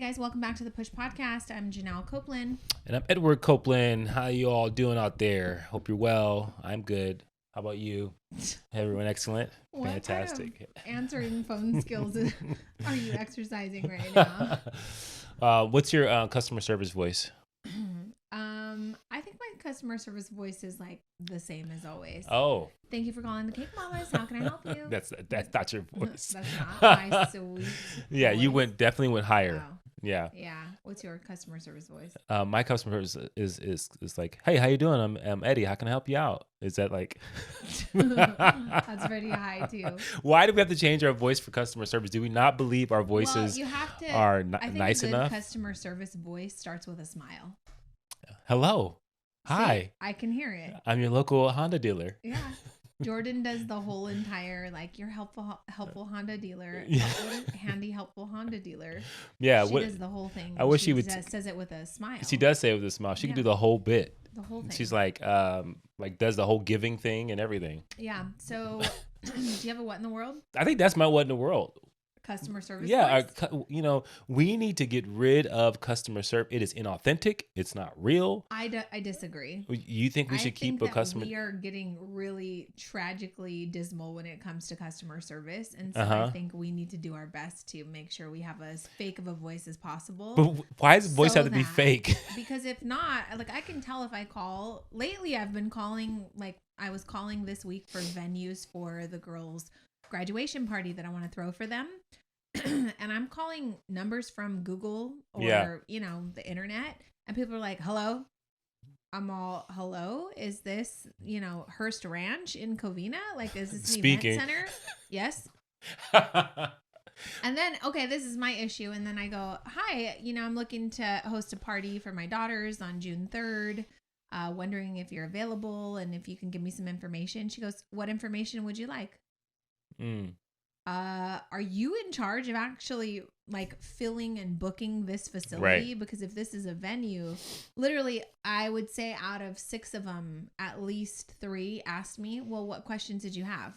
guys, welcome back to the Push Podcast. I'm Janelle Copeland. And I'm Edward Copeland. How you all doing out there? Hope you're well. I'm good. How about you? Everyone excellent? What Fantastic. kind of answering phone skills are you exercising right now? What's your customer service voice? I think my customer service voice is like the same as always. Oh. Thank you for calling the Cake Mamas. How can I help you? That's not your voice. That's not my sweet Yeah, voice. you definitely went higher. Oh. Yeah. Yeah. What's your customer service voice? My customer service is like, hey, how you doing? I'm Eddie. How can I help you out? Is that like? That's pretty high too. Why do we have to change our voice for customer service? Do we not believe our voices are nice enough? Customer service voice starts with a smile. Hello. Hi. See, I can hear it. I'm your local Honda dealer. Yeah. Jordan does the whole entire, like, your helpful Honda dealer, helpful Honda dealer. Yeah. She does the whole thing. I wish she would. Says it with a smile. She does say it with a smile. She can do the whole bit. The whole thing. She's like does the whole giving thing and everything. Yeah. So, do you have a what in the world? I think that's my what in the world. Customer service. Yeah, we need to get rid of customer service. It is inauthentic. It's not real. I disagree. You think we should keep a customer? We are getting really tragically dismal when it comes to customer service, and so I think we need to do our best to make sure we have as fake of a voice as possible. But why does voice have to be fake? Because if not, like, I can tell if I call. Lately, I've been calling. Like, I was calling this week for venues for the girls' graduation party that I want to throw for them. And I'm calling numbers from Google or, the internet. And people are like, hello. I'm all, hello? Is this, Hearst Ranch in Covina? Like, is this an event center? Yes. And then, okay, this is my issue. And then I go, hi, I'm looking to host a party for my daughters on June 3rd. Wondering if you're available and if you can give me some information. She goes, what information would you like? Are you in charge of actually like filling and booking this facility? Right. Because if this is a venue, literally, I would say out of 6 of them, at least 3 asked me, well, what questions did you have?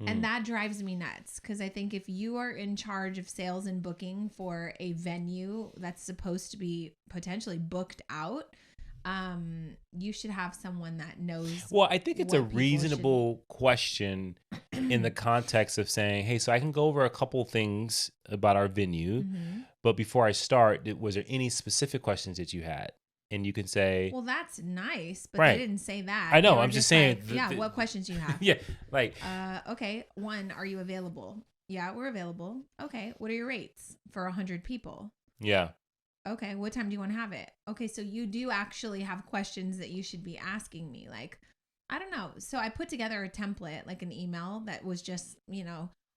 And that drives me nuts because I think if you are in charge of sales and booking for a venue that's supposed to be potentially booked out, you should have someone that knows. Well, I think it's a reasonable question in the context of saying, hey, so I can go over a couple things about our venue, but before I start, was there any specific questions that you had? And you can say, well, that's nice, but they didn't say that. I know. I'm just saying. Like, what questions do you have? Yeah. Like, okay. 1, are you available? Yeah, we're available. Okay. What are your rates for 100 people? Yeah. Okay, what time do you want to have it? Okay, so you do actually have questions that you should be asking me. Like, I don't know. So I put together a template, like an email that was just,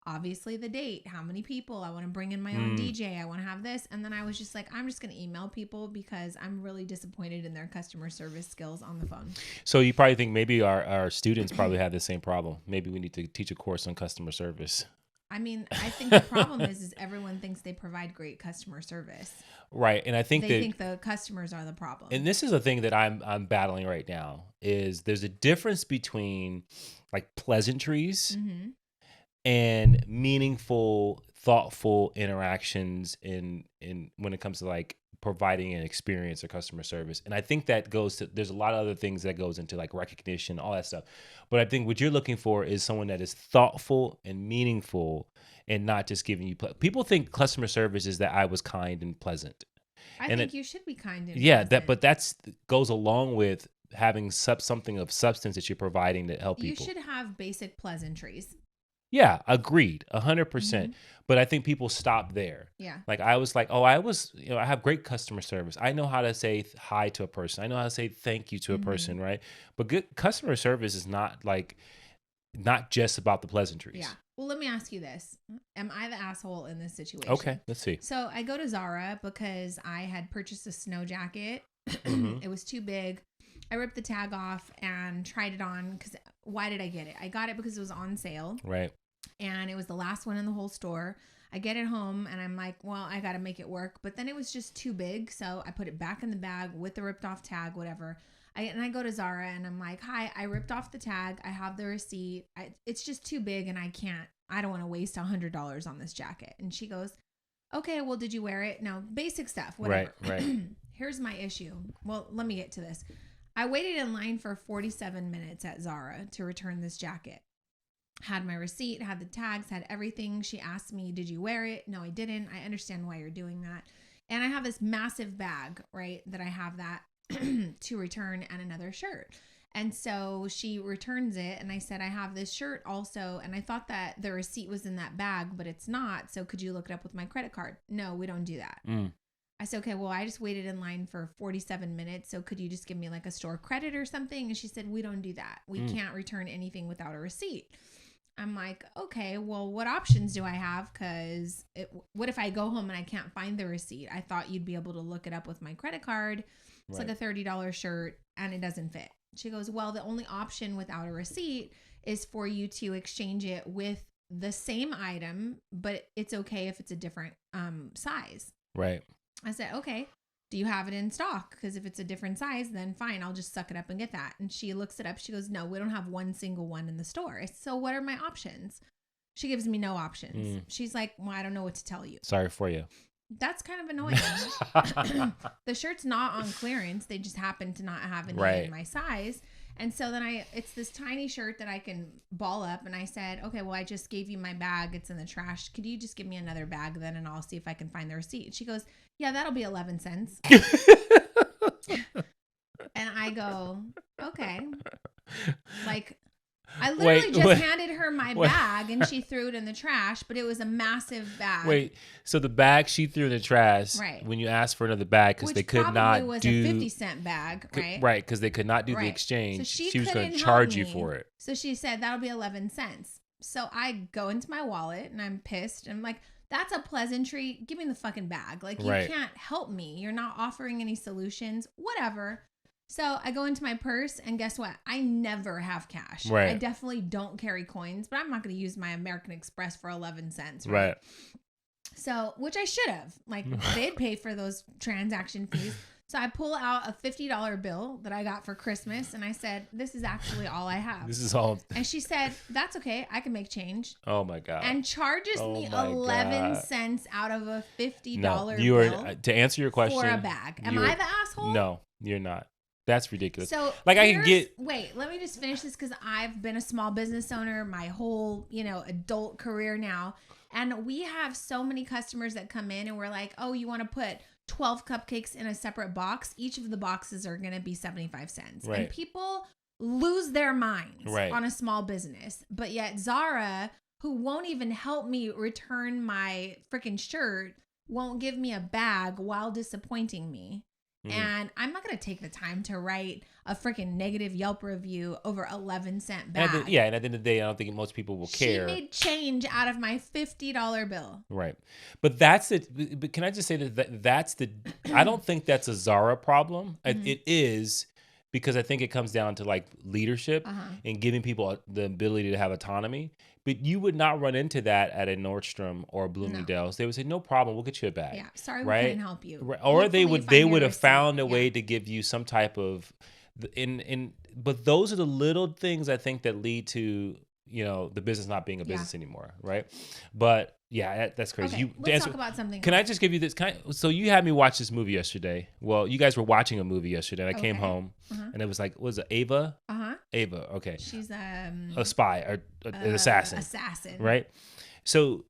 obviously the date, how many people, I want to bring in my own DJ, I want to have this. And then I was just like, I'm just going to email people because I'm really disappointed in their customer service skills on the phone. So you probably think maybe our students probably have the same problem. Maybe we need to teach a course on customer service. I mean, I think the problem is everyone thinks they provide great customer service. Right. And I think they think the customers are the problem. And this is a thing that I'm battling right now is there's a difference between like pleasantries and meaningful, thoughtful interactions in when it comes to like providing an experience or customer service. And I think that there's a lot of other things that goes into like recognition, all that stuff. But I think what you're looking for is someone that is thoughtful and meaningful and not just giving you, people think customer service is that I was kind and pleasant. I think you should be kind and pleasant. But that's goes along with having something of substance that you're providing to help people. You should have basic pleasantries. Yeah, agreed, 100%. But I think people stop there. Yeah. Like I was like, I have great customer service. I know how to say hi to a person. I know how to say thank you to a person, right? But good customer service is not just about the pleasantries. Yeah. Well, let me ask you this. Am I the asshole in this situation? Okay, let's see. So I go to Zara because I had purchased a snow jacket. It was too big. I ripped the tag off and tried it on because why did I get it? I got it because it was on sale. Right. And it was the last one in the whole store. I get it home and I'm like, well, I got to make it work. But then it was just too big. So I put it back in the bag with the ripped off tag, whatever. I go to Zara and I'm like, hi, I ripped off the tag. I have the receipt. It's just too big and I don't want to waste $100 on this jacket. And she goes, okay, well, did you wear it? No, basic stuff, whatever. Right. Here's my issue. Well, let me get to this. I waited in line for 47 minutes at Zara to return this jacket. Had my receipt, had the tags, had everything. She asked me, did you wear it? No, I didn't. I understand why you're doing that. And I have this massive bag, right, that I have that to return and another shirt. And so she returns it. And I said, I have this shirt also. And I thought that the receipt was in that bag, but it's not. So could you look it up with my credit card? No, we don't do that. I said, okay, well, I just waited in line for 47 minutes. So could you just give me like a store credit or something? And she said, we don't do that. We can't return anything without a receipt. I'm like, okay, well, what options do I have? Because what if I go home and I can't find the receipt? I thought you'd be able to look it up with my credit card. It's like a $30 shirt and it doesn't fit. She goes, well, the only option without a receipt is for you to exchange it with the same item, but it's okay if it's a different size. Right. I said, okay, do you have it in stock? Because if it's a different size, then fine, I'll just suck it up and get that. And she looks it up. She goes, no, we don't have one single one in the store. I said, so what are my options? She gives me no options. She's like, well, I don't know what to tell you. Sorry for you. That's kind of annoying. The shirt's not on clearance. They just happen to not have any in my size. And so then it's this tiny shirt that I can ball up. And I said, okay, well, I just gave you my bag. It's in the trash. Could you just give me another bag then? And I'll see if I can find the receipt. She goes, yeah, that'll be 11 cents. And I go, okay. Like, I literally handed her my bag and she threw it in the trash, but it was a massive bag. Wait, so the bag she threw in the trash when you asked for another bag because they could not do... Which probably was a 50-cent bag, right? Right, because they could not do the exchange. So she was going to charge you for it. So she said, that'll be 11 cents. So I go into my wallet and I'm pissed. I'm like, that's a pleasantry. Give me the fucking bag. Like, you can't help me. You're not offering any solutions. Whatever. So I go into my purse and guess what? I never have cash. Right. I definitely don't carry coins, but I'm not going to use my American Express for 11 cents. Right. So, which I should have. Like, they'd pay for those transaction fees. So I pull out a $50 bill that I got for Christmas and I said, this is actually all I have. This is all. And she said, that's okay. I can make change. Oh my God. And charges me 11 cents out of a $50 bill. To answer your question. For a bag. Am I the asshole? No, you're not. That's ridiculous. So like I can get. Wait, let me just finish this because I've been a small business owner my whole, adult career now. And we have so many customers that come in and we're like, oh, you want to put 12 cupcakes in a separate box? Each of the boxes are going to be 75 cents. Right. And people lose their minds right. on a small business. But yet Zara, who won't even help me return my freaking shirt, won't give me a bag while disappointing me. And I'm not going to take the time to write a freaking negative Yelp review over 11-cent bag. And at the end of the day, I don't think most people will care. She made change out of my $50 bill. Right. But that's it. But can I just say that's the, I don't think that's a Zara problem. Mm-hmm. It is because I think it comes down to like leadership and giving people the ability to have autonomy. But you would not run into that at a Nordstrom or a Bloomingdale's. They would say, "No problem, we'll get you a bag." Yeah, sorry, we couldn't help you. Right. Or they would have found a way to give you some type of, but those are the little things I think that lead to the business not being a business anymore, right? But yeah, that's crazy. Okay, let's talk about something. Can I just give you this? So you had me watch this movie yesterday. Well, you guys were watching a movie yesterday. And I came home and it was like, was it Ava? Ava. Okay. She's a spy or an assassin. Assassin. Right. So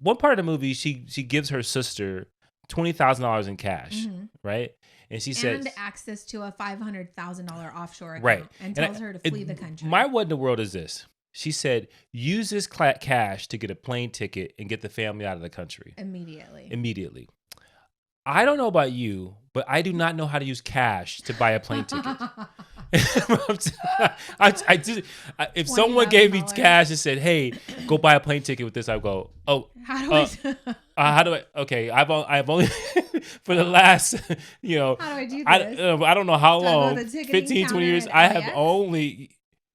one part of the movie, she gives her sister $20,000 in cash. Right. And she says, and access to a $500,000 offshore account. Right. And tells her to flee the country. My what in the world is this? She said, use this cash to get a plane ticket and get the family out of the country. Immediately. I don't know about you, but I do not know how to use cash to buy a plane ticket. If someone gave me cash and said, "Hey, go buy a plane ticket with this," I would go, "Oh, how do I? Okay, I've only for the last, how do I do this? I don't know how long, 15, 20 years. I have only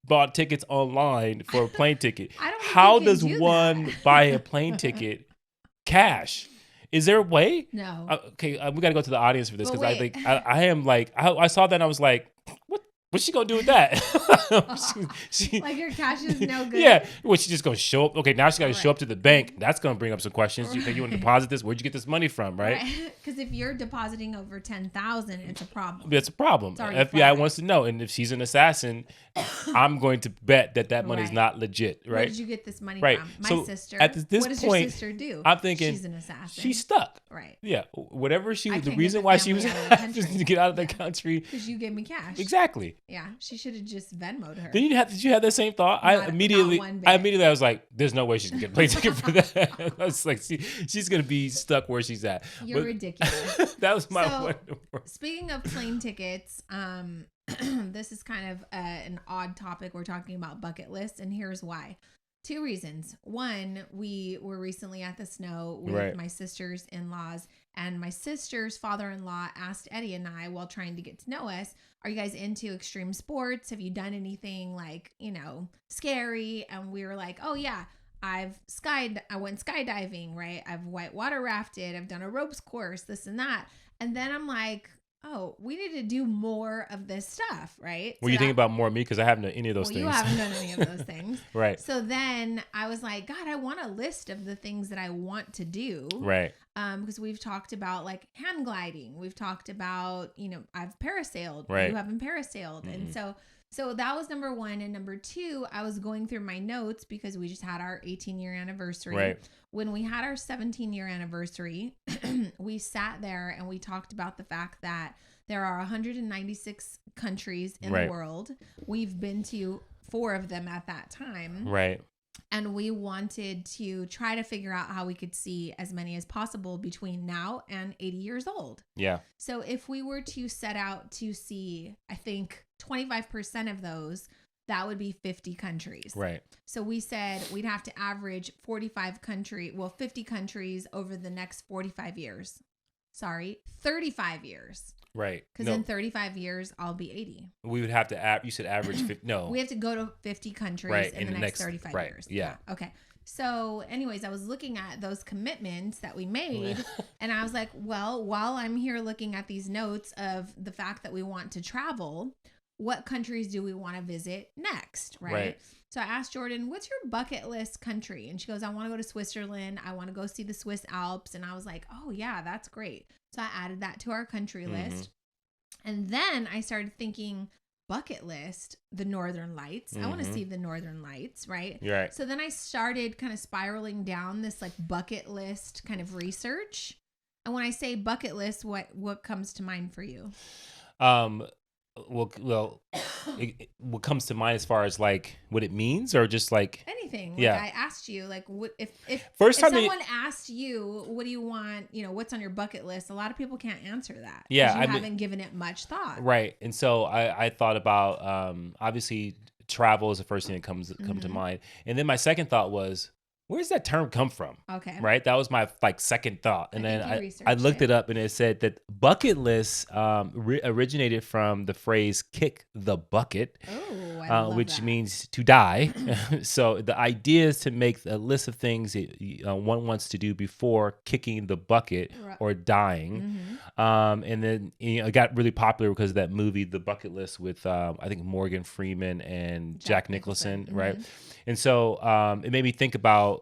bought tickets online for a plane ticket. How does one buy a plane ticket cash? Is there a way? No. Okay, we got to go to the audience for this because I think I am like I saw that and I was like, what? What's she gonna do with that? she, like your cash is no good. Yeah. Well, she just gonna show up. Okay, now she got to show up to the bank. That's gonna bring up some questions. You think you want to deposit this? Where'd you get this money from? Right? Because if you're depositing over 10,000, it's a problem. It's a problem. FBI wants to know, and if she's an assassin, I'm going to bet that money's not legit. Right? Where did you get this money from? My sister. At this what does point, your sister do? I'm thinking she's an assassin. She's stuck. Right. Yeah. Whatever the reason why she was to get out of the country. Because you gave me cash. Exactly. Yeah. She should have just Venmo'd her. Did you have that same thought? I immediately was like, there's no way she's gonna get a plane ticket for that. I was like, she's gonna be stuck where she's at. You're ridiculous. That was my one. Speaking of plane tickets, this is kind of an odd topic. We're talking about bucket lists, and here's why. 2 reasons. One, we were recently at the snow with my sister's in-laws, and my sister's father-in-law asked Eddie and I, while trying to get to know us, are you guys into extreme sports? Have you done anything like, scary? And we were like, oh yeah, I went skydiving, right? I've whitewater rafted. I've done a ropes course, this and that. And then I'm like, oh, we need to do more of this stuff, right? Were you thinking about more of me? Because I haven't done any of those things. You haven't done any of those things. Right. So then I was like, God, I want a list of the things that I want to do. Right. Because we've talked about like hand gliding. We've talked about, I've parasailed. Right. You haven't parasailed. Mm-hmm. And so that was number 1. And number 2, I was going through my notes because we just had our 18-year anniversary. Right. When we had our 17-year anniversary, we sat there and we talked about the fact that there are 196 countries in the world. We've been to 4 of them at that time. Right. And we wanted to try to figure out how we could see as many as possible between now and 80 years old. Yeah. So if we were to set out to see, I think 25% of those, that would be 50 countries. Right. So we said we'd have to average 50 countries over the next 45 years. Sorry, 35 years. Right. Because in 35 years, I'll be 80. We would have to you said average 50. No. We have to go to 50 countries in the next 35 years. Yeah. Okay. So anyways, I was looking at those commitments that we made and I was like, well, while I'm here looking at these notes of the fact that we want to travel, what countries do we want to visit next? Right. So I asked Jordan, what's your bucket list country? And she goes, I want to go to Switzerland. I want to go see the Swiss Alps. And I was like, oh yeah, that's great. So I added that to our country list. And then I started thinking, bucket list, the Northern Lights. I want to see the Northern Lights, right? Right. So then I started kind of spiraling down this like bucket list kind of research. And when I say bucket list, what comes to mind for you? Well, what comes to mind as far as like what it means, or just like anything? Like yeah. I asked you, like, what if someone asked you, what do you want? What's on your bucket list? A lot of people can't answer that. Yeah, you haven't given it much thought. Right, and so I thought about obviously travel is the first thing that come to mind, and then my second thought was, where does that term come from? Okay. Right? That was my second thought. And then I looked it up and it said that bucket list originated from the phrase kick the bucket, which means to die. So the idea is to make a list of things that one wants to do before kicking the bucket or dying. And then it got really popular because of that movie, The Bucket List, with I think Morgan Freeman and Jack Nicholson. Right? And so it made me think about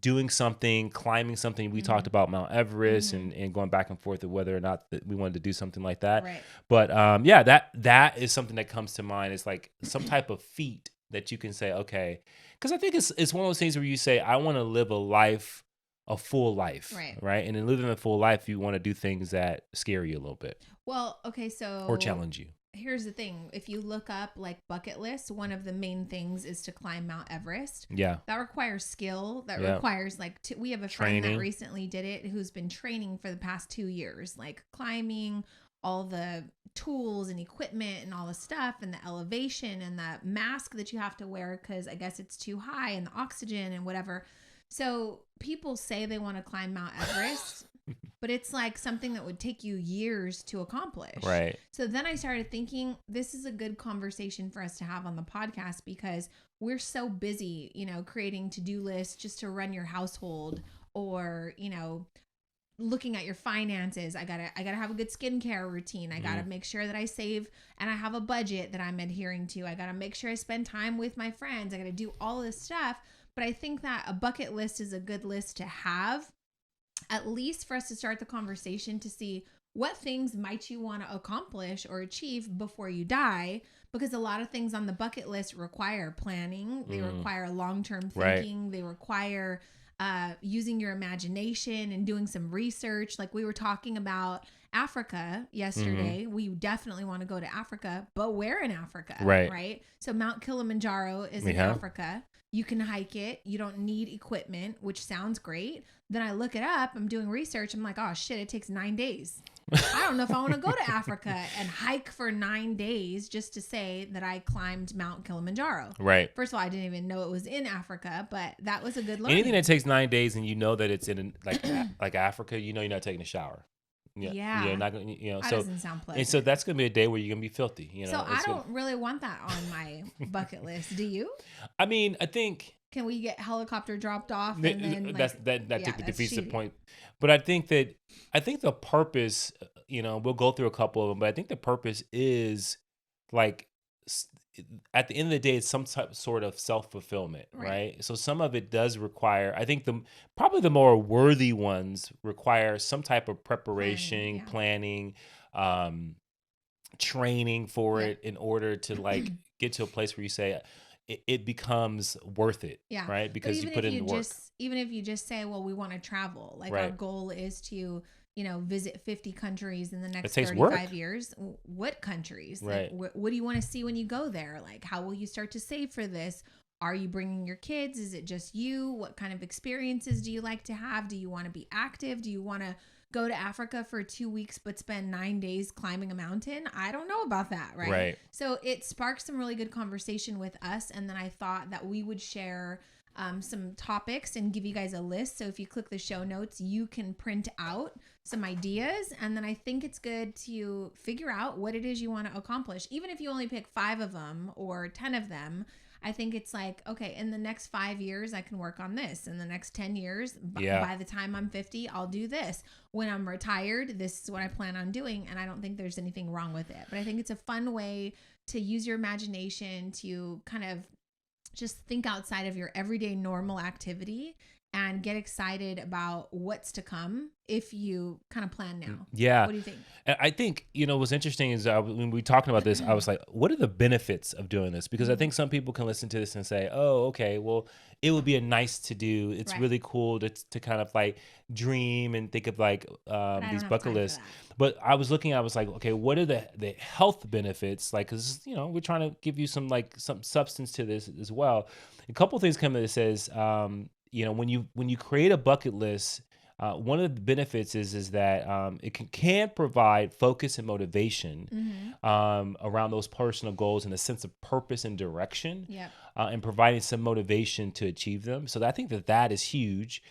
doing something, climbing something. We talked about Mount Everest and going back and forth of whether or not that we wanted to do something like that. Right. But that is something that comes to mind. It's like some type of feat that you can say, okay, because I think it's one of those things where you say, I want to live a full life, right? And in living a full life, you want to do things that scare you a little bit. Well, okay, so or challenge you. Here's the thing. If you look up like bucket lists, one of the main things is to climb Mount Everest. Yeah. That requires skill. That requires we have a friend that recently did it who's been training for the past 2 years, like climbing all the tools and equipment and all the stuff and the elevation and the mask that you have to wear because I guess it's too high and the oxygen and whatever. So people say they want to climb Mount Everest. But it's like something that would take you years to accomplish. Right. So then I started thinking this is a good conversation for us to have on the podcast because we're so busy, creating to-do lists just to run your household or, looking at your finances. I gotta have a good skincare routine. I gotta make sure that I save and I have a budget that I'm adhering to. I gotta make sure I spend time with my friends. I gotta do all this stuff. But I think that a bucket list is a good list to have, at least for us to start the conversation to see what things might you want to accomplish or achieve before you die, because a lot of things on the bucket list require planning. They require long-term thinking. Right. They require using your imagination and doing some research. Like we were talking about Africa yesterday. We definitely want to go to Africa, but where in Africa? Right? So Mount Kilimanjaro is in Africa. You can hike it. You don't need equipment, which sounds great. Then I look it up. I'm doing research. I'm like, oh shit, it takes 9 days. I don't know if I want to go to Africa and hike for 9 days just to say that I climbed Mount Kilimanjaro. Right. First of all, I didn't even know it was in Africa, but that was a good learning. Anything that takes 9 days and you know that it's in like Africa, you know you're not taking a shower. Yeah. You're not gonna, that so doesn't sound pleasant. And so that's gonna be a day where you're gonna be filthy. So I don't really want that on my bucket list. Do you? I mean, I think. Can we get helicopter dropped off? And then that defeats the point. But I think the purpose, we'll go through a couple of them, but I think the purpose is like at the end of the day, it's some type sort of self-fulfillment, right? So some of it does require, I think probably the more worthy ones require some type of preparation, planning, training for it in order to like get to a place where you say, it becomes worth it, right? Because you put in the work. Even if you just say, well, we want to travel, like our goal is to, visit 50 countries in the next 35 years. What countries? Right. Like, what do you want to see when you go there? Like, how will you start to save for this? Are you bringing your kids? Is it just you? What kind of experiences do you like to have? Do you want to be active? Do you want to go to Africa for 2 weeks but spend 9 days climbing a mountain? I don't know about that, right? So it sparked some really good conversation with us, and then I thought that we would share some topics and give you guys a list. So if you click the show notes, you can print out some ideas, and then I think it's good to figure out what it is you want to accomplish. Even if you only pick 5 of them or 10 of them, I think it's like, okay, in the next 5 years, I can work on this. In the next 10 years, by the time I'm 50, I'll do this. When I'm retired, this is what I plan on doing. And I don't think there's anything wrong with it. But I think it's a fun way to use your imagination to kind of just think outside of your everyday normal activity and get excited about what's to come if you kind of plan now. Yeah. What do you think? I think, what's interesting is when we were talking about this, I was like, what are the benefits of doing this? Because I think some people can listen to this and say, oh, okay, well, it would be a nice to do. It's really cool to kind of like dream and think of like these bucket lists. But I was like, okay, what are the health benefits? Like, cause we're trying to give you some substance to this as well. A couple of things come that says, when you create a bucket list, one of the benefits is that it can provide focus and motivation around those personal goals and a sense of purpose and direction, and providing some motivation to achieve them. So I think that is huge.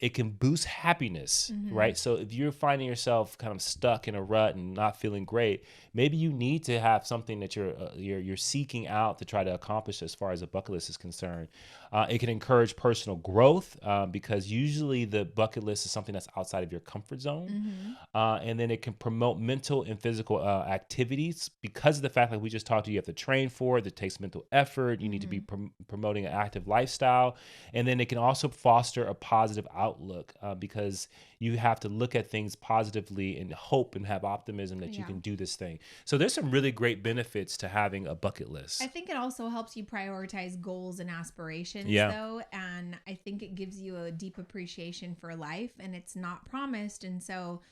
It can boost happiness, right? So if you're finding yourself kind of stuck in a rut and not feeling great, maybe you need to have something that you're seeking out to try to accomplish as far as a bucket list is concerned. It can encourage personal growth because usually the bucket list is something that's outside of your comfort zone. And then it can promote mental and physical activities because of the fact that we just talked to you have to train for it. It takes mental effort. You need to be promoting an active lifestyle. And then it can also foster a positive outlook because you have to look at things positively and hope and have optimism that you can do this thing. So there's some really great benefits to having a bucket list. I think it also helps you prioritize goals and aspirations though. And I think it gives you a deep appreciation for life, and it's not promised. And so,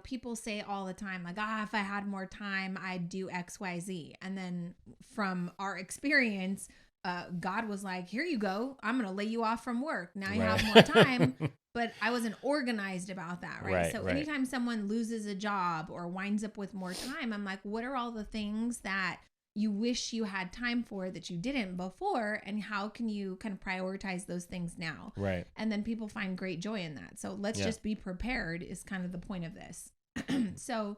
people say all the time, like, if I had more time, I'd do X, Y, Z. And then from our experience, God was like, here you go. I'm going to lay you off from work. Now you have more time. But I wasn't organized about that, right? So anytime someone loses a job or winds up with more time, I'm like, what are all the things that you wish you had time for that you didn't before? And how can you kind of prioritize those things now? Right. And then people find great joy in that. So let's just be prepared is kind of the point of this. So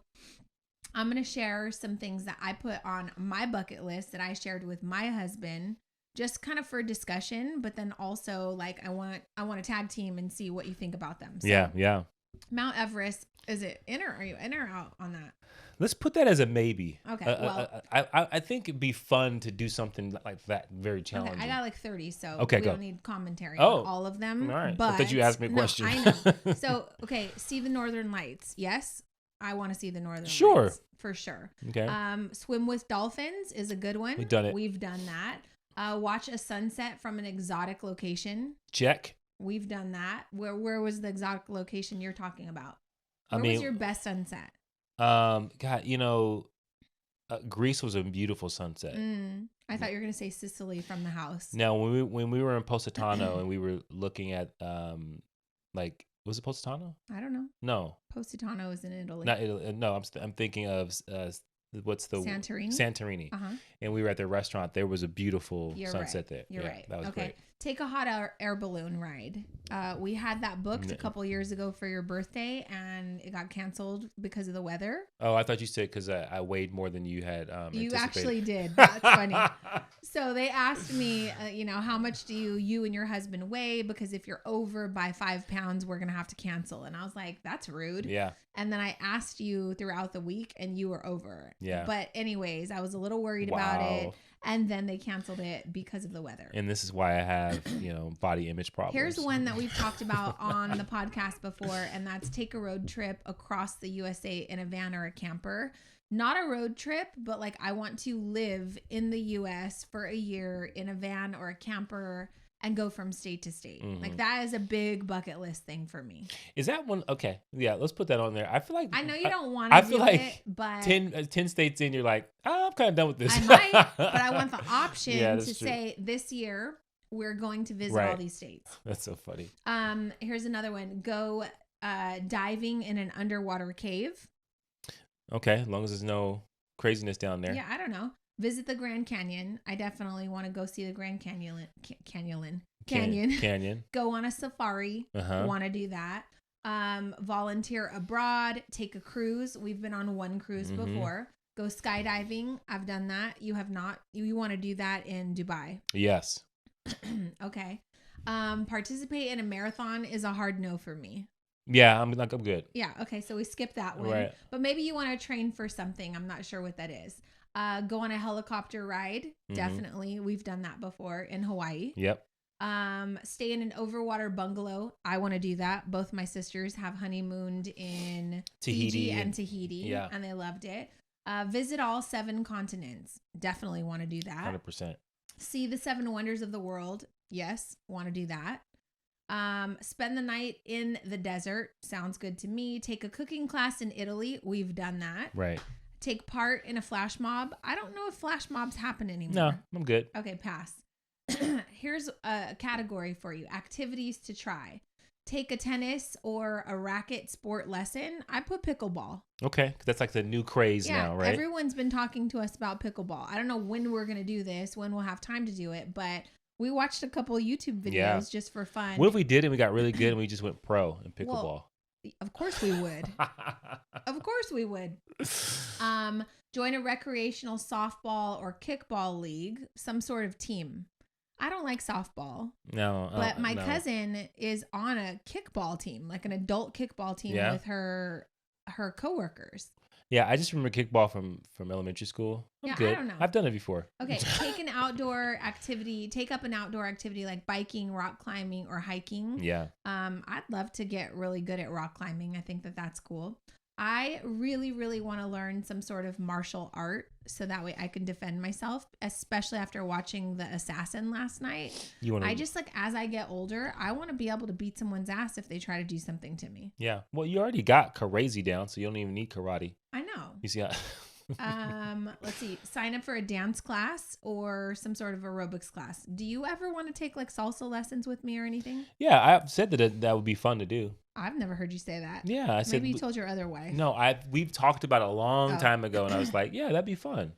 I'm going to share some things that I put on my bucket list that I shared with my husband, just kind of for discussion, but then also like I want to tag team and see what you think about them. So, yeah. Mount Everest, is it are you in or out on that? Let's put that as a maybe. Okay. Well, I think it'd be fun to do something like that. Very challenging. Okay, I got like 30, so okay, we go. don't need commentary on all of them. All right. But I thought you asked me a question. I know. So, okay, see the Northern Lights. Yes, I want to see the Northern Lights. For sure. Okay. Swim with dolphins is a good one. We've done it. We've done that. Watch a sunset from an exotic location. Check. We've done that. Where was the exotic location you're talking about? Where was your best sunset? God, Greece was a beautiful sunset. I thought you were gonna say Sicily from the house. Now, when we were in Positano and we were looking at was it Positano? I don't know. No, Positano is in Italy. Not Italy. No, I'm thinking of what's the Santorini. And we were at the restaurant. There was a beautiful sunset there. You're right. That was great. Take a hot air balloon ride. We had that booked a couple years ago for your birthday, and it got canceled because of the weather. Oh, I thought you said because I weighed more than you had You actually did. That's funny. So they asked me, how much do you and your husband weigh? Because if you're over by 5 pounds, we're going to have to cancel. And I was like, that's rude. Yeah. And then I asked you throughout the week, and you were over. Yeah. But anyways, I was a little worried about it. And then they canceled it because of the weather. And this is why I have, body image problems. Here's one that we've talked about on the podcast before, and that's take a road trip across the USA in a van or a camper. Not a road trip, but like I want to live in the US for a year in a van or a camper and go from state to state. Mm-hmm. Like that is a big bucket list thing for me. Is that one? Okay. Yeah, let's put that on there. I feel like I know you don't want to do it, but 10 states in, you're like, I'm kind of done with this. I might, but I want the option to say this year we're going to visit all these states. That's so funny. Here's another one. Go diving in an underwater cave. Okay, as long as there's no craziness down there. Yeah, I don't know. Visit the Grand Canyon. I definitely want to go see the Grand Canyon. Go on a safari. Want to do that. Volunteer abroad. Take a cruise. We've been on one cruise before. Go skydiving. I've done that. You have not. You want to do that in Dubai. Yes. Okay. Participate in a marathon is a hard no for me. Yeah, I'm good. Yeah. Okay. So we skip that one. Right. But maybe you want to train for something. I'm not sure what that is. Go on a helicopter ride. Definitely. We've done that before in Hawaii. Yep. Stay in an overwater bungalow. I want to do that. Both my sisters have honeymooned in Fiji and Tahiti. Yeah. And they loved it. Visit all 7 continents. Definitely want to do that. 100%. See the 7 wonders of the world. Yes. Want to do that. Spend the night in the desert. Sounds good to me. Take a cooking class in Italy. We've done that. Right. Take part in a flash mob. I don't know if flash mobs happen anymore. No, I'm good. Okay, pass. Here's a category for you. Activities to try. Take a tennis or a racket sport lesson. I put pickleball. Okay, that's like the new craze now, right? Everyone's been talking to us about pickleball. I don't know when we're going to do this, when we'll have time to do it, but we watched a couple of YouTube videos just for fun. What if we did and we got really good and we just went pro in pickleball? Well, of course we would. Of course we would. Join a recreational softball or kickball league, some sort of team. I don't like softball. No. But my cousin is on a kickball team, like an adult kickball team with her coworkers. Yeah, I just remember kickball from elementary school. I'm good. I don't know. I've done it before. Okay, take up an outdoor activity like biking, rock climbing, or hiking. Yeah. I'd love to get really good at rock climbing. I think that's cool. I really, really want to learn some sort of martial art so that way I can defend myself, especially after watching The Assassin last night. I just as I get older, I want to be able to beat someone's ass if they try to do something to me. Yeah. Well, you already got crazy down, so you don't even need karate. I know. You see how... Let's see. Sign up for a dance class or some sort of aerobics class. Do you ever want to take like salsa lessons with me or anything? Yeah, I've said that would be fun to do. I've never heard you say that. Yeah, I said. Maybe you told your other wife. No, we've talked about it a long time ago, and I was like, yeah, that'd be fun.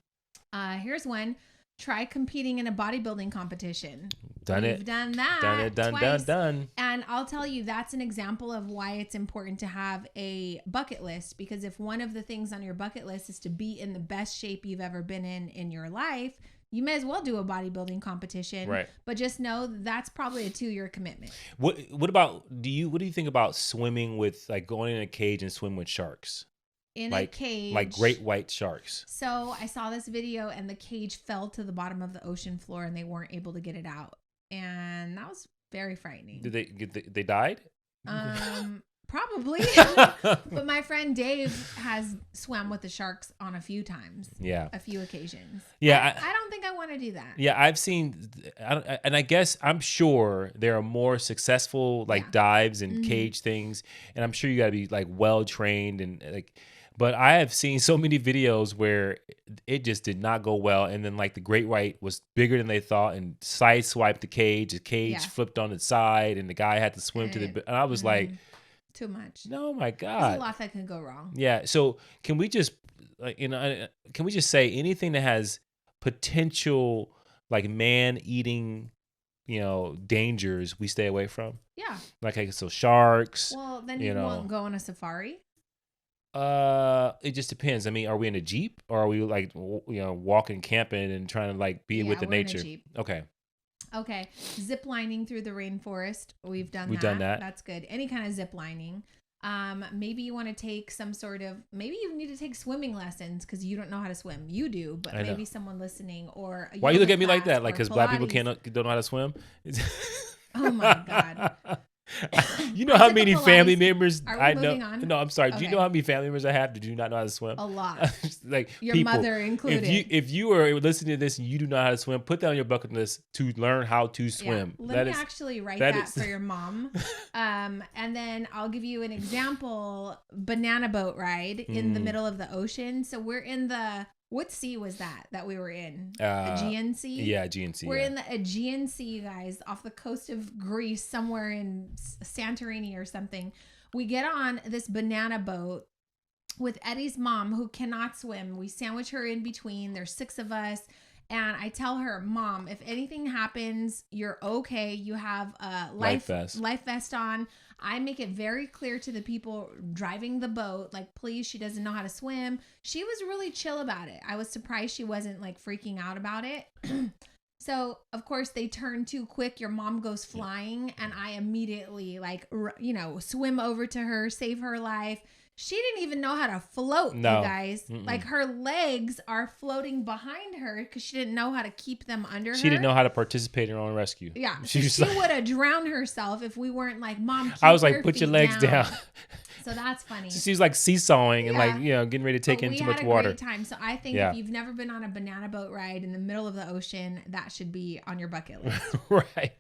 Here's one. Try competing in a bodybuilding competition. We've done that. Done. And I'll tell you, that's an example of why it's important to have a bucket list. Because if one of the things on your bucket list is to be in the best shape you've ever been in your life, you may as well do a bodybuilding competition. Right. But just know that's probably a 2-year commitment. What about what do you think about swimming with, like, going in a cage and swim with sharks? In a cage. Like great white sharks. So I saw this video and the cage fell to the bottom of the ocean floor and they weren't able to get it out. And that was very frightening. Did they died? Probably. But my friend Dave has swam with the sharks on a few times. Yeah. A few occasions. Yeah. I don't think I want to do that. Yeah, I've seen, and I guess I'm sure there are more successful dives and cage things, and I'm sure you got to be like well trained and like. But I have seen so many videos where it just did not go well, and then like the great white was bigger than they thought and sideswiped the cage. The cage flipped on its side, and the guy had to swim to the. And I was like. Too much. No, my God. There's a lot that can go wrong. Yeah. So can we just, can we just say anything that has potential, like man-eating, dangers we stay away from? Yeah. Like, so sharks. Well, then you won't go on a safari. It just depends. I mean, are we in a Jeep or are we like, walking, camping and trying to like be with the nature? In a Jeep. Okay. Zip lining through the rainforest. We've done that. That's good. Any kind of zip lining. Maybe you want to take maybe you need to take swimming lessons because you don't know how to swim. You do, but maybe someone listening or why you look at me like that? Like, because Black people don't know how to swim? Oh my God. You know how many family members I know? On? No, I'm sorry. Okay. Do you know how many family members I have that do not know how to swim? A lot. Like your mother included. If you are listening to this and you do not know how to swim, put that on your bucket list to learn how to swim. Yeah. Let me actually write that for your mom. And then I'll give you an example: banana boat ride in the middle of the ocean. So we're in the. What sea was that we were in? Aegean Sea? Yeah, Aegean Sea. We're in the Aegean Sea, you guys, off the coast of Greece, somewhere in Santorini or something. We get on this banana boat with Eddie's mom, who cannot swim. We sandwich her in between. There's 6 of us. And I tell her, Mom, if anything happens, you're okay. You have a life vest on. I make it very clear to the people driving the boat, like, please, she doesn't know how to swim. She was really chill about it. I was surprised she wasn't like freaking out about it. So, of course, they turn too quick. Your mom goes flying and I immediately swim over to her, save her life. She didn't even know how to float, you guys. Mm-mm. Like, her legs are floating behind her because she didn't know how to keep them under her. She didn't know how to participate in her own rescue. Yeah. She would have drowned herself if we weren't like, Mom, keep I was like, put your legs down. So that's funny. She was like seesawing and getting ready to take in too much water. We had a great time. So I think if you've never been on a banana boat ride in the middle of the ocean, that should be on your bucket list. Right.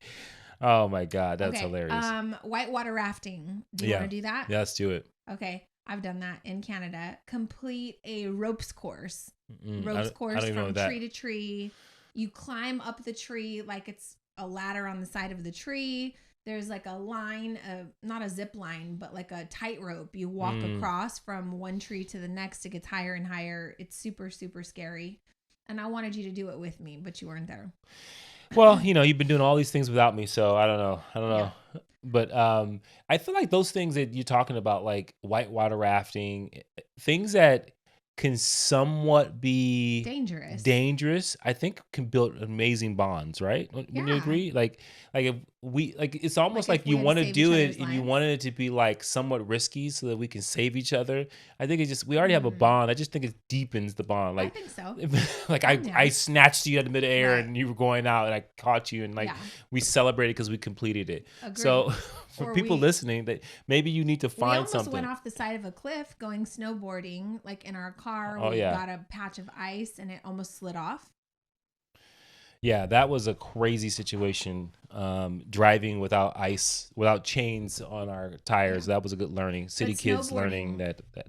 Oh my God. That's hilarious. Whitewater rafting. Do you want to do that? Yeah, let's do it. Okay. I've done that in Canada. Complete a ropes course. Ropes course from tree to tree. You climb up the tree like it's a ladder on the side of the tree. There's like a line of, not a zip line, but like a tightrope. You walk across from one tree to the next. It gets higher and higher. It's super, super scary. And I wanted you to do it with me, but you weren't there. Well, you've been doing all these things without me, so I don't know. Yeah. But I feel like those things that you're talking about, like whitewater rafting, things that can somewhat be dangerous, I think can build amazing bonds, right? Wouldn't you agree? Like if we it's almost like you want to do it and you wanted it to be like somewhat risky so that we can save each other. I think we already have a bond. I just think it deepens the bond. Like, I think so. Like I snatched you out of midair and you were going out and I caught you and we celebrated because we completed it. Agreed. So for people listening, that maybe you need to find something. We almost went off the side of a cliff going snowboarding, like in our car. We got a patch of ice and it almost slid off. Yeah, that was a crazy situation. Driving without ice, without chains on our tires. That was a good learning. City kids learning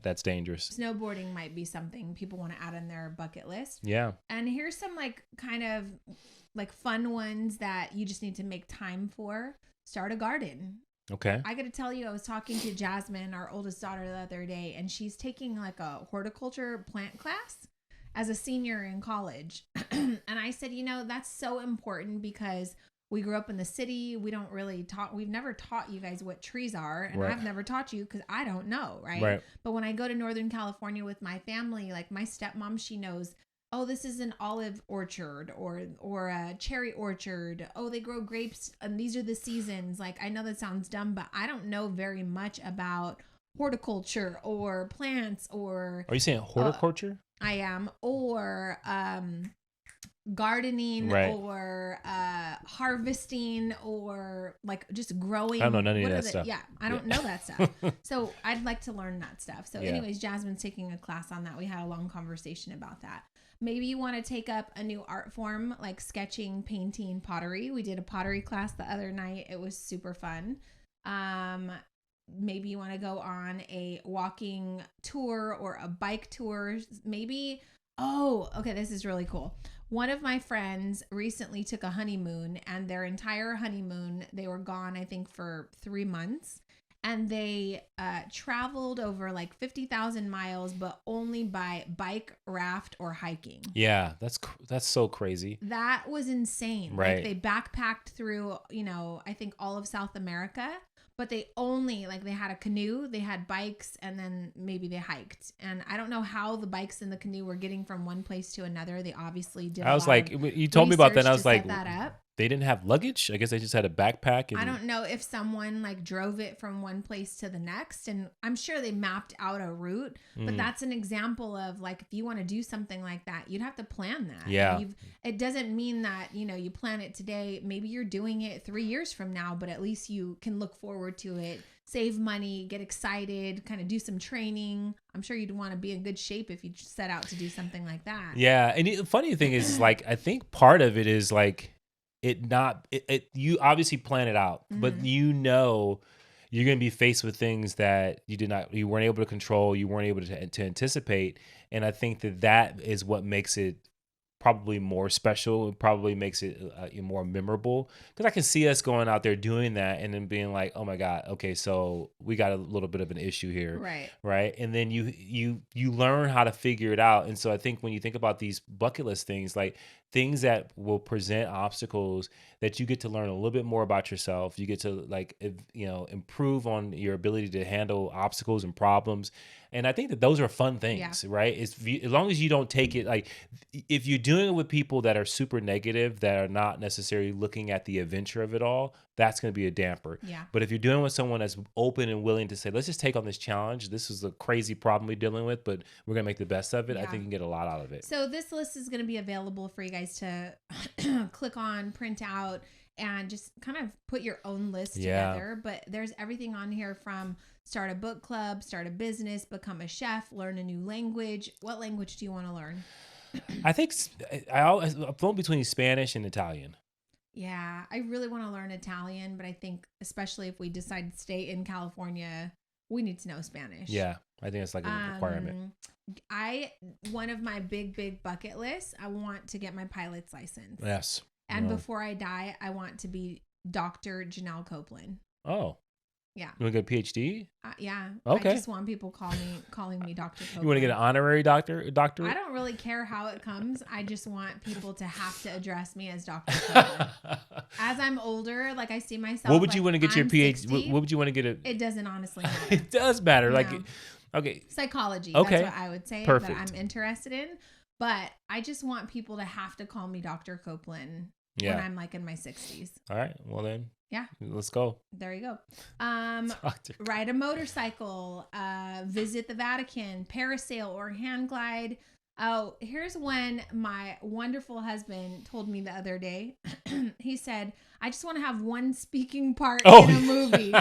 that's dangerous. Snowboarding might be something people want to add in their bucket list. Yeah. And here's some kind of fun ones that you just need to make time for. Start a garden. Okay. I got to tell you, I was talking to Jasmine, our oldest daughter, the other day, and she's taking like a horticulture plant class as a senior in college. And I said, that's so important because we grew up in the city. We've never taught you guys what trees are. And I've never taught you because I don't know. Right. But when I go to Northern California with my family, like my stepmom, she knows, oh, this is an olive orchard or a cherry orchard. Oh, they grow grapes and these are the seasons. Like, I know that sounds dumb, but I don't know very much about horticulture or plants or. Are you saying horticulture? I am. Or gardening, right, or harvesting, or like just growing. I don't know none of that stuff. Yeah, I don't know that stuff. So I'd like to learn that stuff. So anyways, Jasmine's taking a class on that. We had a long conversation about that. Maybe you want to take up a new art form like sketching, painting, pottery. We did a pottery class the other night. It was super fun. Maybe you want to go on a walking tour or a bike tour. Maybe, okay, this is really cool. One of my friends recently took a honeymoon, and their entire honeymoon, they were gone, I think, for 3 months. And they traveled over like 50,000 miles, but only by bike, raft, or hiking. Yeah, that's so crazy. That was insane. Right. Like, they backpacked through, I think all of South America. But they only, like, they had a canoe, they had bikes, and then maybe they hiked. And I don't know how the bikes and the canoe were getting from one place to another. They obviously did. I was like, you told me about that, and I was like, they didn't have luggage? I guess they just had a backpack. And I don't know if someone like drove it from one place to the next. And I'm sure they mapped out a route. But that's an example of, like, if you want to do something like that, you'd have to plan that. Yeah. It doesn't mean that, you plan it today. Maybe you're doing it 3 years from now, but at least you can look forward to it, save money, get excited, kind of do some training. I'm sure you'd want to be in good shape if you set out to do something like that. Yeah. And the funny thing is, like, I think part of it is like, you obviously plan it out, but you're going to be faced with things that you weren't able to control, you weren't able to anticipate. And I think that is what makes it probably more special. It probably makes it more memorable, because I can see us going out there doing that and then being like, oh my God, okay, so we got a little bit of an issue here. Right. And then you learn how to figure it out. And so I think when you think about these bucket list things, like things that will present obstacles, that you get to learn a little bit more about yourself. You get to, like, improve on your ability to handle obstacles and problems. And I think that those are fun things, right? As long as you don't take it, like, if you're doing it with people that are super negative, that are not necessarily looking at the adventure of it all, that's going to be a damper. Yeah. But if you're doing it with someone that's open and willing to say, let's just take on this challenge. This is a crazy problem we're dealing with, but we're going to make the best of it. I think you can get a lot out of it. So this list is going to be available for you guys to click on, print out, and just kind of put your own list together. But there's everything on here from start a book club, start a business, become a chef, learn a new language. What language do you want to learn? I think I'm flown between Spanish and Italian. Yeah, I really want to learn Italian, but I think especially if we decide to stay in California, we need to know Spanish. Yeah, I think it's like a requirement. One of my big bucket lists, I want to get my pilot's license. Yes. And before I die, I want to be Dr. Janelle Copeland. Oh. Yeah. You want to get a PhD? Yeah. Okay. I just want people calling me Dr. Copeland. You want to get an honorary doctorate? I don't really care how it comes. I just want people to have to address me as Dr. Copeland. As I'm older, like, I see myself. What would you want to get your PhD? What would you want to get It doesn't honestly matter. It does matter. No. Like, okay. Psychology. Okay. That's what I would say. Perfect. That I'm interested in. But I just want people to have to call me Dr. Copeland when I'm like in my 60s. All right. Well then. Yeah. Let's go. There you go. Ride a motorcycle, visit the Vatican, parasail or hang glide. Oh, here's when my wonderful husband told me the other day. He said, I just want to have one speaking part in a movie.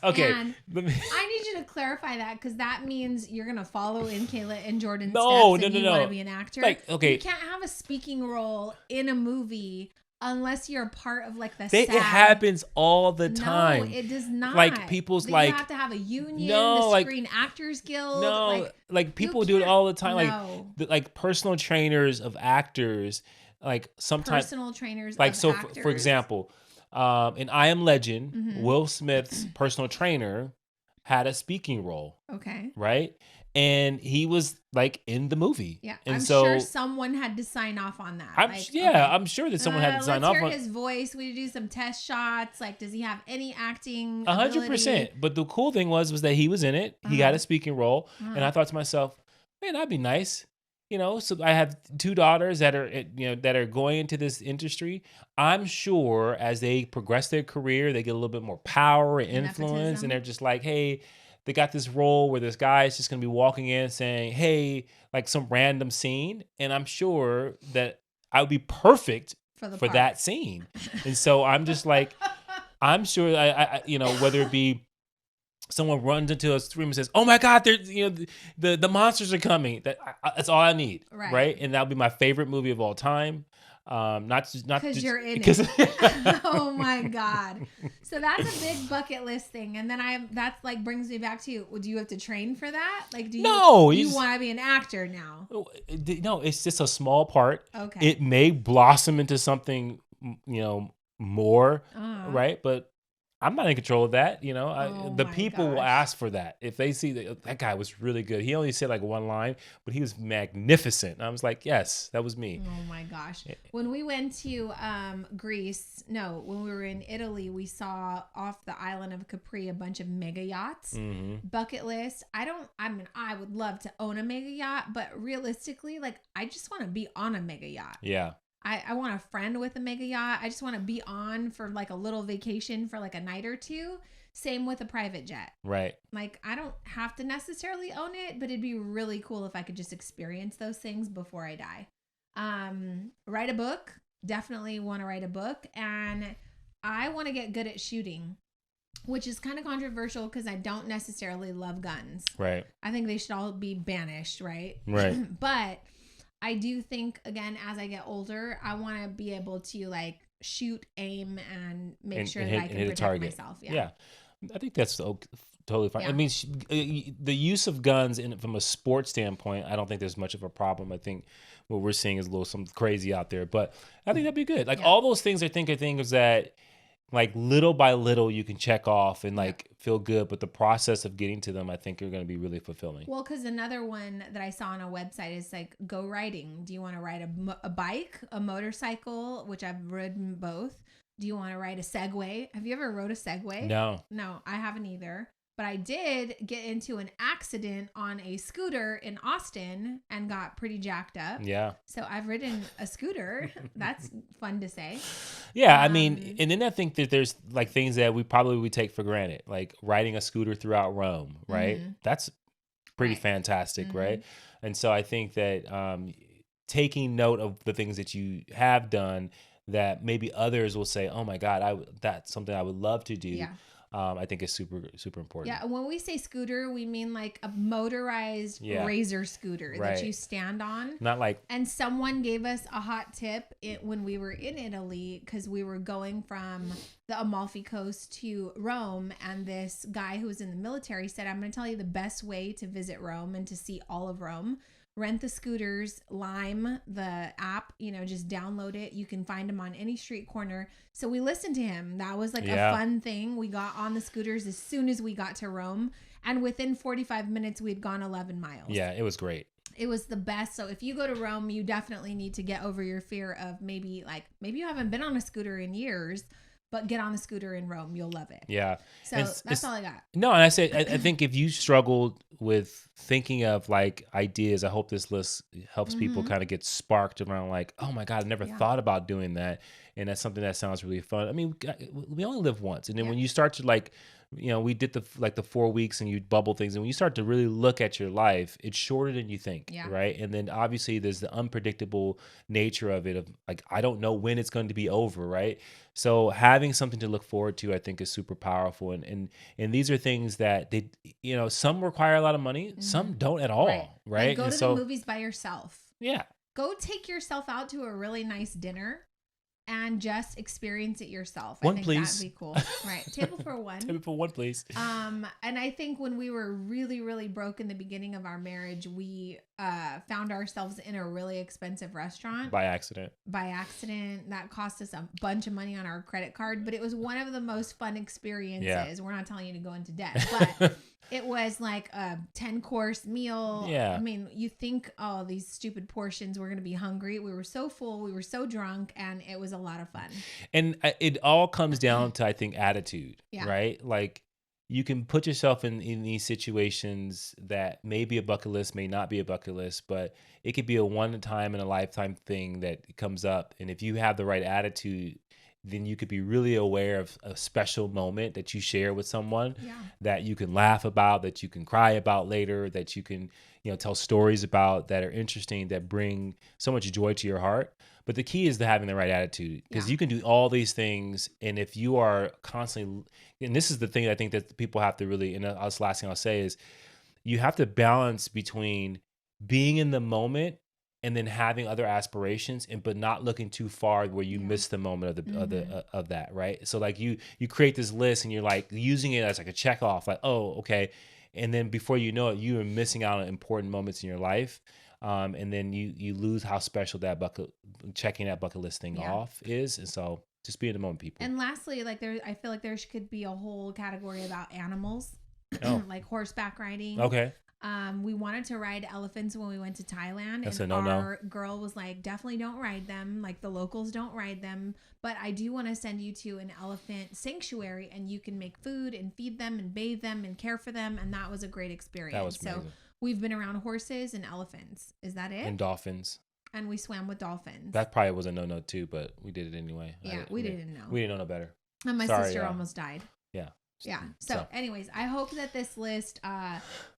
Okay. And I need you to clarify that, because that means you're going to follow in Kayla and Jordan's steps and you want to be an actor. Like, okay. You can't have a speaking role in a movie unless you're a part of, like, it happens all the time. No, it does not. Like, people's you like, have to have a union, the Screen Actors Guild. No, like people do it all the time. Like personal trainers of actors, like sometimes personal trainers like, of so actors. For example, in I Am Legend, Will Smith's personal trainer had a speaking role. Okay. Right? And he was, like, in the movie. Yeah, and I'm so, sure someone had to sign off on that. I'm sure that someone had to sign off on. Let's hear his voice. We do some test shots. Like, does he have any acting 100%. But the cool thing was that he was in it. He had a speaking role. And I thought to myself, man, that'd be nice so I have 2 daughters that are going into this industry. I'm sure as they progress their career, they get a little bit more power and influence, and they're just like, hey, they got this role where this guy is just going to be walking in saying, hey, like some random scene. And I'm sure that I would be perfect for that scene. And so I'm just like, I'm sure whether it be someone runs into a stream and says, "Oh my God, there's the monsters are coming." That's all I need, right? And that'll be my favorite movie of all time. Not because you're in it. Oh my God! So that's a big bucket list thing, and then that's like brings me back to, do you have to train for that? Like, do you want to be an actor now? No, it's just a small part. Okay, it may blossom into something more, right? But I'm not in control of that. The people will ask for that. If they see that guy was really good. He only said like one line, but he was magnificent. And I was like, yes, that was me. Oh my gosh. When we went to when we were in Italy, we saw off the island of Capri a bunch of mega yachts. Mm-hmm. Bucket list. I would love to own a mega yacht, but realistically, like, I just want to be on a mega yacht. Yeah. I want a friend with a mega yacht. I just want to be on for like a little vacation for like a night or two. Same with a private jet. Right. Like, I don't have to necessarily own it, but it'd be really cool if I could just experience those things before I die. Write a book. Definitely want to write a book. And I want to get good at shooting, which is kind of controversial because I don't necessarily love guns. Right. I think they should all be banished, right? Right. But I do think, again, as I get older, I want to be able to like shoot, aim, and make sure that I can protect myself. Yeah. I think that's totally fine. Yeah. I mean, the use of guns from a sports standpoint, I don't think there's much of a problem. I think what we're seeing is something crazy out there, but I think that'd be good. Like all those things, I think are things that, like, little by little you can check off and like feel good, but the process of getting to them, I think, are going to be really fulfilling. Well, because another one that I saw on a website is like, go riding. Do you want to ride a bike, a motorcycle, which I've ridden both? Do you want to ride a Segway? Have you ever rode a Segway? No, I haven't either. But I did get into an accident on a scooter in Austin and got pretty jacked up. Yeah. So I've ridden a scooter. That's fun to say. Yeah, I mean, and then I think that there's like things that we probably would take for granted, like riding a scooter throughout Rome, right? Mm-hmm. That's pretty fantastic, mm-hmm. right? And so I think that taking note of the things that you have done that maybe others will say, oh my God, that's something I would love to do. Yeah. I think is super, super important. Yeah. When we say scooter, we mean like a motorized razor scooter that you stand on. Not like. And someone gave us a hot tip when we were in Italy, because we were going from the Amalfi Coast to Rome. And this guy who was in the military said, I'm going to tell you the best way to visit Rome and to see all of Rome. Rent the scooters, Lime, the app, just download it. You can find them on any street corner. So we listened to him. That was like a fun thing. We got on the scooters as soon as we got to Rome. And within 45 minutes, we'd gone 11 miles. Yeah, it was great. It was the best. So if you go to Rome, you definitely need to get over your fear of maybe you haven't been on a scooter in years, but get on the scooter in Rome. You'll love it. Yeah. So that's all I got. No, and I think if you struggled with thinking of like ideas, I hope this list helps people kind of get sparked around like, oh my God, I never thought about doing that. And that's something that sounds really fun. I mean, we only live once. And then when you start to like, we did the 4 weeks and you bubble things. And when you start to really look at your life, it's shorter than you think, right? And then obviously there's the unpredictable nature of it, of like, I don't know when it's going to be over, right? So having something to look forward to, I think, is super powerful. And these are things that some require a lot of money, some don't at all, right? Like go to the movies by yourself. Yeah. Go take yourself out to a really nice dinner and just experience it yourself. One, I think please. That'd be cool. Right. Table for one. Table for one, please. And I think when we were really, really broke in the beginning of our marriage, we found ourselves in a really expensive restaurant. By accident. That cost us a bunch of money on our credit card, but it was one of the most fun experiences. Yeah. We're not telling you to go into debt, but it was like a 10-course meal. Yeah. I mean, you think, oh, these stupid portions, we're going to be hungry. We were so full. We were so drunk, and it was a lot of fun. And it all comes down to, I think, attitude, right? Like, you can put yourself in these situations that may be a bucket list, may not be a bucket list, but it could be a one time in a lifetime thing that comes up. And if you have the right attitude, then you could be really aware of a special moment that you share with someone that you can laugh about, that you can cry about later, that you can, tell stories about that are interesting, that bring so much joy to your heart. But the key is to having the right attitude, because you can do all these things. And if you are constantly, and this is the thing I think that people have to really, and that's the last thing I'll say is, you have to balance between being in the moment and then having other aspirations, but not looking too far where you miss the moment of that, right? So like you create this list and you're like using it as like a check off, like, oh, okay. And then before you know it, you are missing out on important moments in your life. And then you lose how special that checking that bucket list thing off is. And so just be in the moment, people. And lastly, like I feel like there could be a whole category about animals, like horseback riding. Okay. We wanted to ride elephants when we went to Thailand. That's and a no-no. Our girl was like, definitely don't ride them. Like the locals don't ride them. But I do want to send you to an elephant sanctuary and you can make food and feed them and bathe them and care for them. And that was a great experience. That was amazing. So we've been around horses and elephants. Is that it? And dolphins. And we swam with dolphins. That probably was a no-no too, but we did it anyway. Yeah, we didn't know. We didn't know no better. And my sister almost died. Yeah. Yeah. So anyways, I hope that this list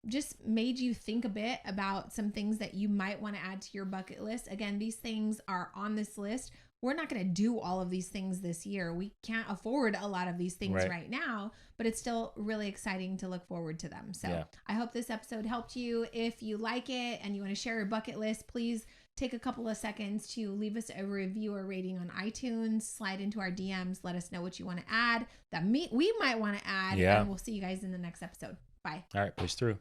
just made you think a bit about some things that you might want to add to your bucket list. Again, these things are on this list. We're not going to do all of these things this year. We can't afford a lot of these things right now, but it's still really exciting to look forward to them. So I hope this episode helped you. If you like it and you want to share your bucket list, please take a couple of seconds to leave us a review or rating on iTunes, slide into our DMs, let us know what you want to add that we might want to add, and we'll see you guys in the next episode. Bye. All right, push through.